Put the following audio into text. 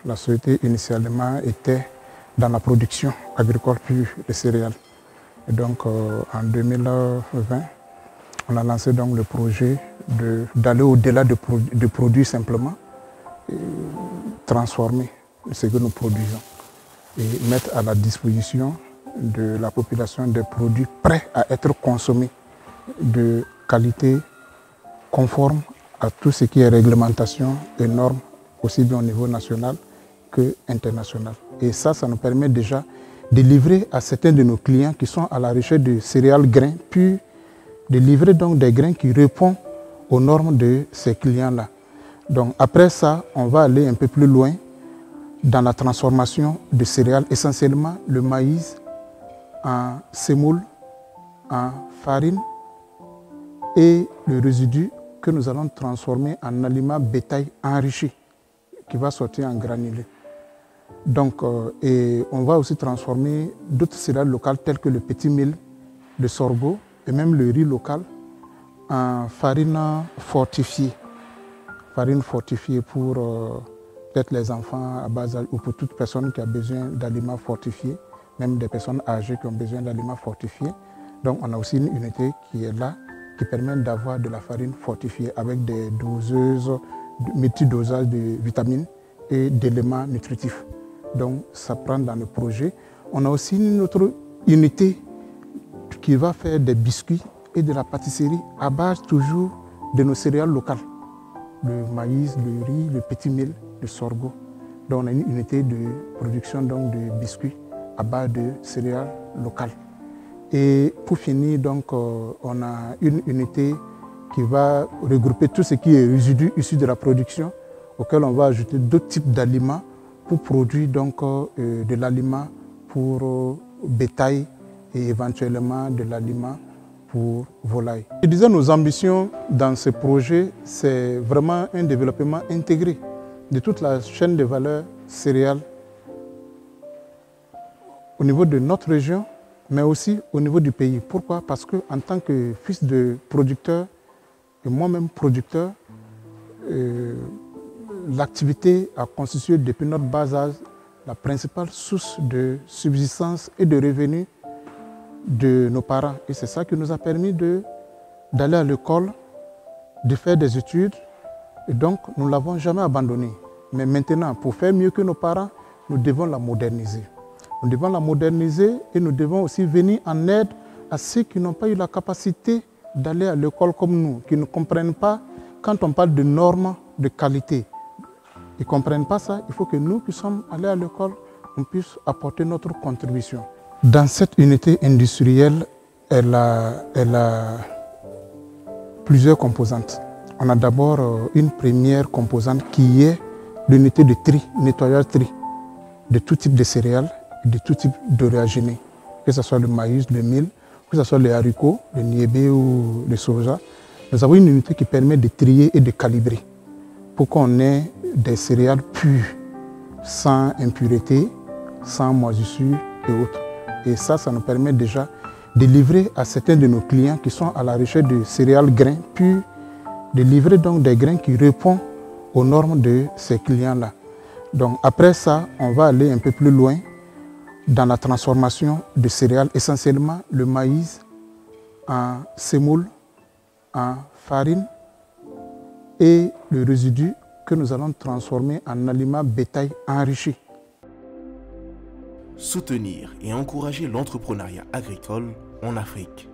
La société initialement était dans la production agricole pure de céréales. Et donc en 2020, on a lancé donc le projet d'aller au-delà de produire simplement, et transformer ce que nous produisons et mettre à la disposition de la population des produits prêts à être consommés de qualité conforme à tout ce qui est réglementation et normes, aussi bien au niveau national que international. Et ça nous permet déjà de livrer à certains de nos clients qui sont à la recherche de céréales grains, puis de livrer donc des grains qui répondent aux normes de ces clients-là. Donc après ça, on va aller un peu plus loin dans la transformation de céréales, essentiellement le maïs en semoule, en farine et le résidu que nous allons transformer en aliment bétail enrichi qui va sortir en granulés. Donc, et on va aussi transformer d'autres céréales locales telles que le petit mil, le sorgho et même le riz local en farine fortifiée. Farine fortifiée pour peut-être les enfants à bas âge ou pour toute personne qui a besoin d'aliments fortifiés, même des personnes âgées qui ont besoin d'aliments fortifiés. Donc on a aussi une unité qui est là, qui permet d'avoir de la farine fortifiée avec des doseuses, multi-dosages de vitamines et d'éléments nutritifs. Donc ça prend dans le projet. On a aussi une autre unité qui va faire des biscuits et de la pâtisserie à base toujours de nos céréales locales. Le maïs, le riz, le petit mil, le sorgho. Donc on a une unité de production donc, de biscuits à base de céréales locales. Et pour finir, donc, on a une unité qui va regrouper tout ce qui est résidu issu de la production, auquel on va ajouter d'autres types d'aliments pour produire donc, de l'aliment pour bétail et éventuellement de l'aliment pour volaille. Je disais, nos ambitions dans ce projet, c'est vraiment un développement intégré de toute la chaîne de valeur céréales au niveau de notre région, mais aussi au niveau du pays. Pourquoi? Parce qu'en tant que fils de producteur et moi-même producteur, l'activité a constitué depuis notre bas âge la principale source de subsistance et de revenus de nos parents. Et c'est ça qui nous a permis d'aller à l'école, de faire des études. Et donc, nous ne l'avons jamais abandonné. Mais maintenant, pour faire mieux que nos parents, nous devons la moderniser. Nous devons la moderniser et nous devons aussi venir en aide à ceux qui n'ont pas eu la capacité d'aller à l'école comme nous, qui ne comprennent pas quand on parle de normes de qualité. Ils ne comprennent pas ça. Il faut que nous qui sommes allés à l'école, on puisse apporter notre contribution. Dans cette unité industrielle, elle a plusieurs composantes. On a d'abord une première composante qui est l'unité de tri, nettoyage tri, de tout type de céréales, de tout type d'oléagineux, que ce soit le maïs, le mil, que ce soit les haricots, le niébé ou le soja. Nous avons une unité qui permet de trier et de calibrer pour qu'on ait des céréales pures, sans impureté, sans moisissure et autres. Et ça nous permet déjà de livrer à certains de nos clients qui sont à la recherche de céréales grains purs, de livrer donc des grains qui répondent aux normes de ces clients-là. Donc après ça, on va aller un peu plus loin dans la transformation de céréales, essentiellement le maïs en semoule, en farine et le résidu que nous allons transformer en aliment bétail enrichi. Soutenir et encourager l'entrepreneuriat agricole en Afrique.